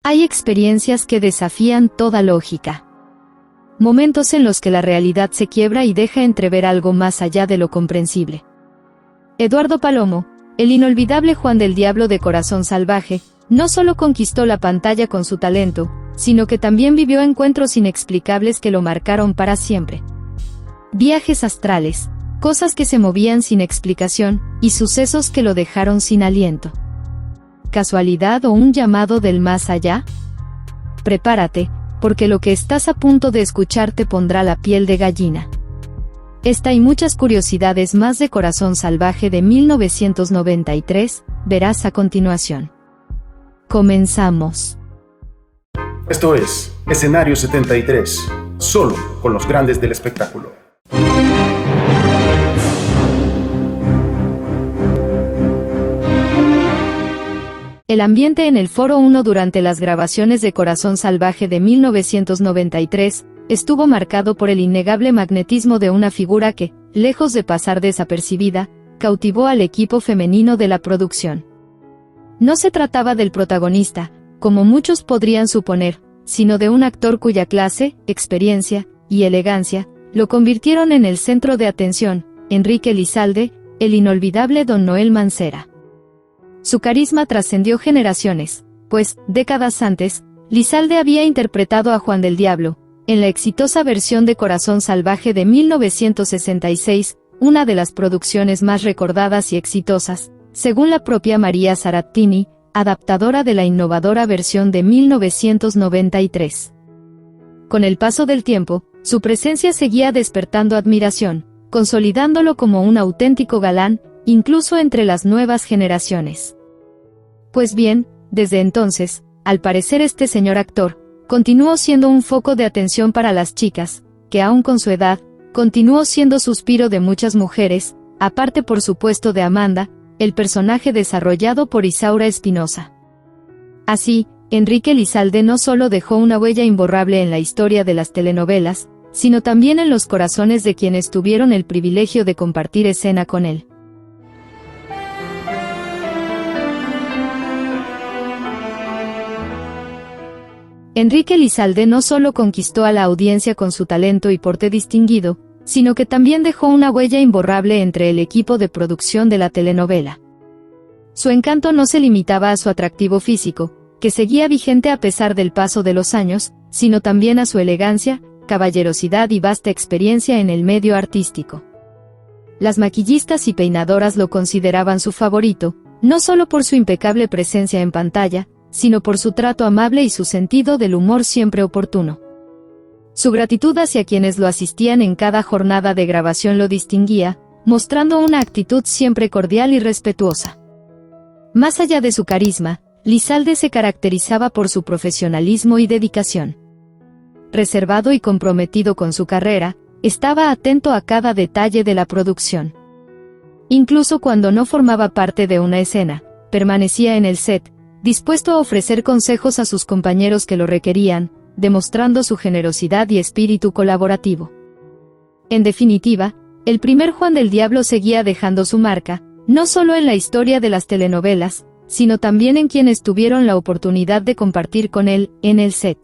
Hay experiencias que desafían toda lógica. Momentos en los que la realidad se quiebra y deja entrever algo más allá de lo comprensible. Eduardo Palomo, el inolvidable Juan del Diablo de Corazón Salvaje, no solo conquistó la pantalla con su talento, sino que también vivió encuentros inexplicables que lo marcaron para siempre. Viajes astrales, cosas que se movían sin explicación, y sucesos que lo dejaron sin aliento. ¿Casualidad o un llamado del más allá? Prepárate, porque lo que estás a punto de escuchar te pondrá la piel de gallina. Esta y muchas curiosidades más de Corazón Salvaje de 1993, verás a continuación. Comenzamos. Esto es Escenario 73, solo con los grandes del espectáculo. El ambiente en el Foro 1 durante las grabaciones de Corazón Salvaje de 1993 estuvo marcado por el innegable magnetismo de una figura que, lejos de pasar desapercibida, cautivó al equipo femenino de la producción. No se trataba del protagonista, como muchos podrían suponer, sino de un actor cuya clase, experiencia y elegancia lo convirtieron en el centro de atención, Enrique Lizalde, el inolvidable Don Noel Mancera. Su carisma trascendió generaciones, pues, décadas antes, Lizalde había interpretado a Juan del Diablo, en la exitosa versión de Corazón Salvaje de 1966, una de las producciones más recordadas y exitosas, según la propia María Sarattini, adaptadora de la innovadora versión de 1993. Con el paso del tiempo, su presencia seguía despertando admiración, consolidándolo como un auténtico galán, incluso entre las nuevas generaciones. Pues bien, desde entonces, al parecer este señor actor, continuó siendo un foco de atención para las chicas, que aun con su edad, continuó siendo suspiro de muchas mujeres, aparte por supuesto de Amanda, el personaje desarrollado por Isaura Espinosa. Así, Enrique Lizalde no solo dejó una huella imborrable en la historia de las telenovelas, sino también en los corazones de quienes tuvieron el privilegio de compartir escena con él. Enrique Lizalde no solo conquistó a la audiencia con su talento y porte distinguido, sino que también dejó una huella imborrable entre el equipo de producción de la telenovela. Su encanto no se limitaba a su atractivo físico, que seguía vigente a pesar del paso de los años, sino también a su elegancia, caballerosidad y vasta experiencia en el medio artístico. Las maquillistas y peinadoras lo consideraban su favorito, no solo por su impecable presencia en pantalla, sino por su trato amable y su sentido del humor siempre oportuno. Su gratitud hacia quienes lo asistían en cada jornada de grabación lo distinguía, mostrando una actitud siempre cordial y respetuosa. Más allá de su carisma, Lizalde se caracterizaba por su profesionalismo y dedicación. Reservado y comprometido con su carrera, estaba atento a cada detalle de la producción. Incluso cuando no formaba parte de una escena, permanecía en el set, dispuesto a ofrecer consejos a sus compañeros que lo requerían, demostrando su generosidad y espíritu colaborativo. En definitiva, el primer Juan del Diablo seguía dejando su marca, no solo en la historia de las telenovelas, sino también en quienes tuvieron la oportunidad de compartir con él, en el set.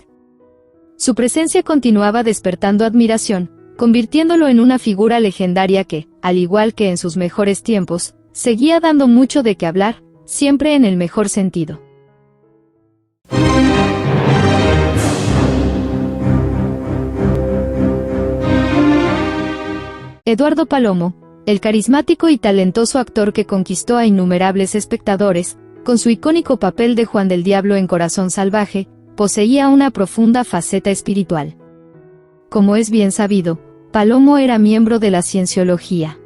Su presencia continuaba despertando admiración, convirtiéndolo en una figura legendaria que, al igual que en sus mejores tiempos, seguía dando mucho de qué hablar, siempre en el mejor sentido. Eduardo Palomo, el carismático y talentoso actor que conquistó a innumerables espectadores, con su icónico papel de Juan del Diablo en Corazón Salvaje, poseía una profunda faceta espiritual. Como es bien sabido, Palomo era miembro de la Cienciología.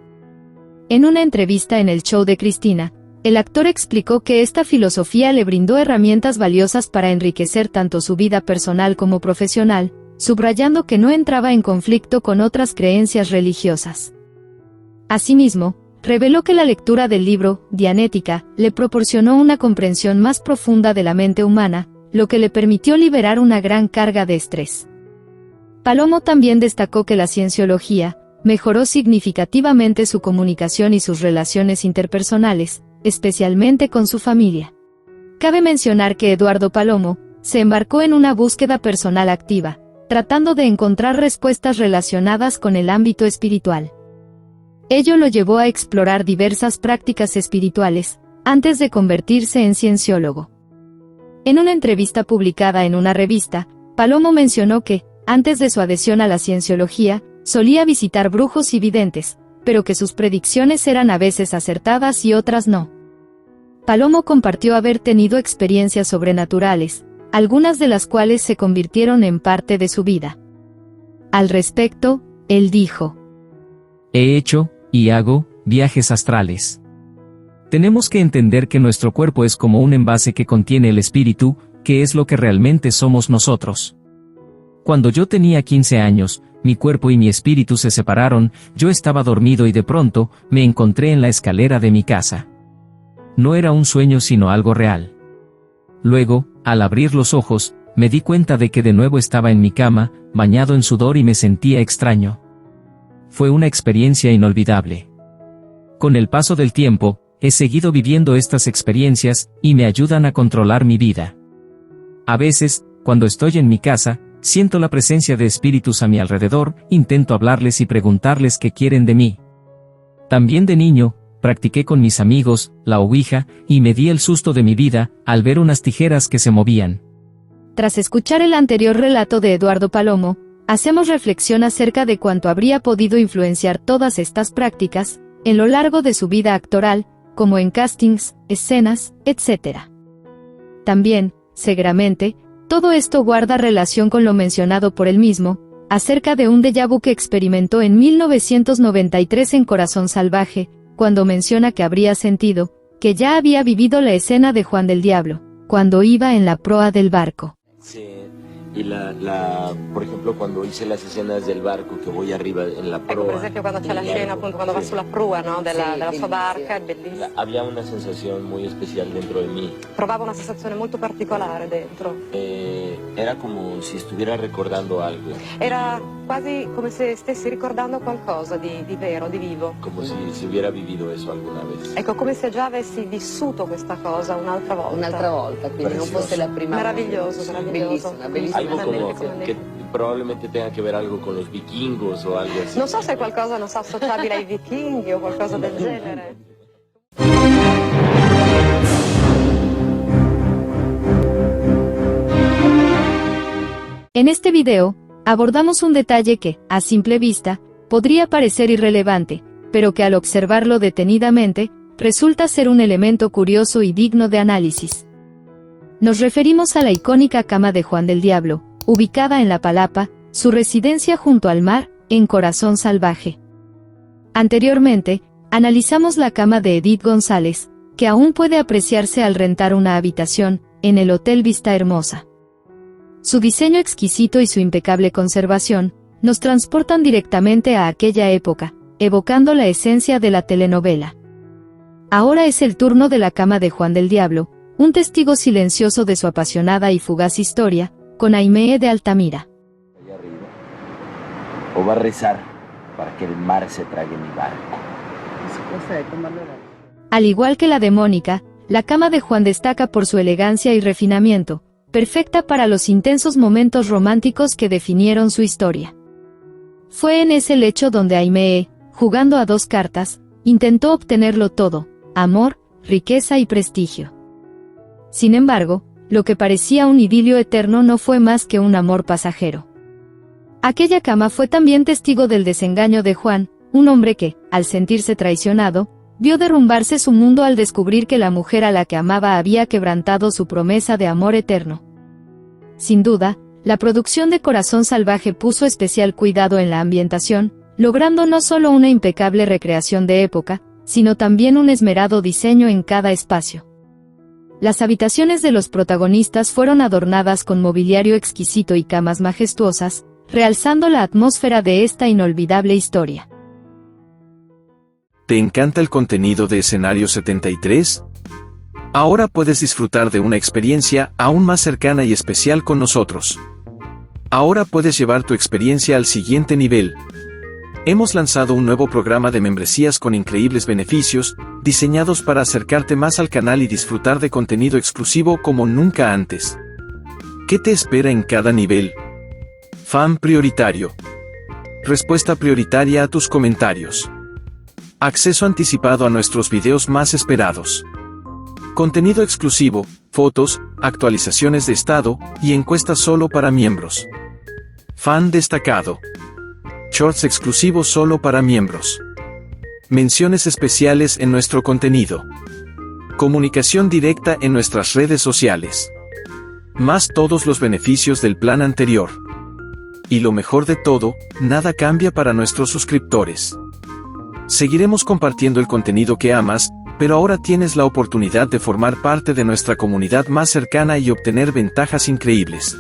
En una entrevista en el show de Cristina, el actor explicó que esta filosofía le brindó herramientas valiosas para enriquecer tanto su vida personal como profesional, subrayando que no entraba en conflicto con otras creencias religiosas. Asimismo, reveló que la lectura del libro, Dianética, le proporcionó una comprensión más profunda de la mente humana, lo que le permitió liberar una gran carga de estrés. Palomo también destacó que la cienciología mejoró significativamente su comunicación y sus relaciones interpersonales, especialmente con su familia. Cabe mencionar que Eduardo Palomo se embarcó en una búsqueda personal activa, tratando de encontrar respuestas relacionadas con el ámbito espiritual. Ello lo llevó a explorar diversas prácticas espirituales, antes de convertirse en cienciólogo. En una entrevista publicada en una revista, Palomo mencionó que, antes de su adhesión a la cienciología, solía visitar brujos y videntes, pero que sus predicciones eran a veces acertadas y otras no. Palomo compartió haber tenido experiencias sobrenaturales, algunas de las cuales se convirtieron en parte de su vida. Al respecto, él dijo: He hecho, y hago, viajes astrales. Tenemos que entender que nuestro cuerpo es como un envase que contiene el espíritu, que es lo que realmente somos nosotros. Cuando yo tenía 15 años, mi cuerpo y mi espíritu se separaron, yo estaba dormido y de pronto, me encontré en la escalera de mi casa. No era un sueño sino algo real. Luego, al abrir los ojos, me di cuenta de que de nuevo estaba en mi cama, bañado en sudor y me sentía extraño. Fue una experiencia inolvidable. Con el paso del tiempo, he seguido viviendo estas experiencias, y me ayudan a controlar mi vida. A veces, cuando estoy en mi casa, siento la presencia de espíritus a mi alrededor, intento hablarles y preguntarles qué quieren de mí. También de niño, practiqué con mis amigos, la ouija, y me di el susto de mi vida, al ver unas tijeras que se movían. Tras escuchar el anterior relato de Eduardo Palomo, hacemos reflexión acerca de cuánto habría podido influenciar todas estas prácticas, en lo largo de su vida actoral, como en castings, escenas, etc. También, seguramente, todo esto guarda relación con lo mencionado por él mismo, acerca de un déjà vu que experimentó en 1993 en Corazón Salvaje, cuando menciona que habría sentido, que ya había vivido la escena de Juan del Diablo, cuando iba en la proa del barco. Sí, y por ejemplo, cuando hice las escenas del barco, che voy arriba en la proa. Per esempio quando c'è la scena, appunto, quando va sulla prua, no? della sua barca, è bellissimo. Había una sensación muy especial dentro de mí. Provavo una sensazione molto particolare dentro. Era como si estuviera recordando algo. Era quasi come se stessi ricordando qualcosa di vero, di vivo. Como si hubiera vivido eso alguna vez. Ecco, come se già avessi vissuto questa cosa un'altra volta. Un'altra volta, quindi Precioso. non fosse la prima Meraviglioso, volta. meraviglioso. Bellissima. Algo como que probablemente tenga que ver algo con los vikingos o algo así. Non so se è qualcosa, non so, associabile ai vichinghi o qualcosa del genere. En este video, abordamos un detalle que, a simple vista, podría parecer irrelevante, pero que al observarlo detenidamente, resulta ser un elemento curioso y digno de análisis. Nos referimos a la icónica cama de Juan del Diablo, ubicada en La Palapa, su residencia junto al mar, en Corazón Salvaje. Anteriormente, analizamos la cama de Edith González, que aún puede apreciarse al rentar una habitación, en el Hotel Vista Hermosa. Su diseño exquisito y su impecable conservación, nos transportan directamente a aquella época, evocando la esencia de la telenovela. Ahora es el turno de la cama de Juan del Diablo, un testigo silencioso de su apasionada y fugaz historia, con Aimee de Altamira. Allá arriba. O va a rezar para que el mar se trague mi barco. Al igual que la de Mónica, la cama de Juan destaca por su elegancia y refinamiento, perfecta para los intensos momentos románticos que definieron su historia. Fue en ese lecho donde Aimee, jugando a 2 cartas, intentó obtenerlo todo: amor, riqueza y prestigio. Sin embargo, lo que parecía un idilio eterno no fue más que un amor pasajero. Aquella cama fue también testigo del desengaño de Juan, un hombre que, al sentirse traicionado, vio derrumbarse su mundo al descubrir que la mujer a la que amaba había quebrantado su promesa de amor eterno. Sin duda, la producción de Corazón Salvaje puso especial cuidado en la ambientación, logrando no solo una impecable recreación de época, sino también un esmerado diseño en cada espacio. Las habitaciones de los protagonistas fueron adornadas con mobiliario exquisito y camas majestuosas, realzando la atmósfera de esta inolvidable historia. ¿Te encanta el contenido de Escenario 73? Ahora puedes disfrutar de una experiencia aún más cercana y especial con nosotros. Ahora puedes llevar tu experiencia al siguiente nivel. Hemos lanzado un nuevo programa de membresías con increíbles beneficios, diseñados para acercarte más al canal y disfrutar de contenido exclusivo como nunca antes. ¿Qué te espera en cada nivel? Fan prioritario. Respuesta prioritaria a tus comentarios. Acceso anticipado a nuestros videos más esperados. Contenido exclusivo, fotos, actualizaciones de estado y encuestas solo para miembros. Fan destacado. Shorts exclusivos solo para miembros. Menciones especiales en nuestro contenido. Comunicación directa en nuestras redes sociales. Más todos los beneficios del plan anterior. Y lo mejor de todo, nada cambia para nuestros suscriptores. Seguiremos compartiendo el contenido que amas, pero ahora tienes la oportunidad de formar parte de nuestra comunidad más cercana y obtener ventajas increíbles.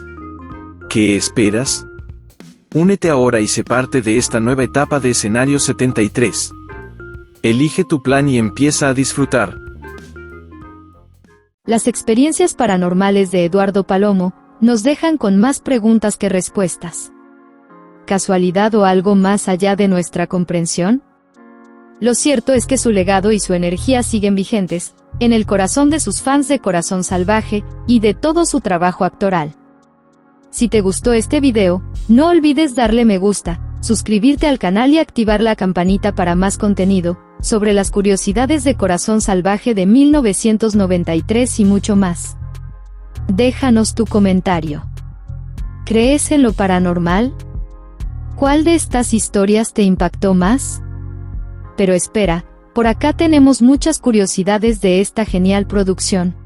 ¿Qué esperas? Únete ahora y sé parte de esta nueva etapa de Escenario 73. Elige tu plan y empieza a disfrutar. Las experiencias paranormales de Eduardo Palomo nos dejan con más preguntas que respuestas. ¿Casualidad o algo más allá de nuestra comprensión? Lo cierto es que su legado y su energía siguen vigentes, en el corazón de sus fans de Corazón Salvaje, y de todo su trabajo actoral. Si te gustó este video, no olvides darle me gusta, suscribirte al canal y activar la campanita para más contenido, sobre las curiosidades de Corazón Salvaje de 1993 y mucho más. Déjanos tu comentario. ¿Crees en lo paranormal? ¿Cuál de estas historias te impactó más? Pero espera, por acá tenemos muchas curiosidades de esta genial producción.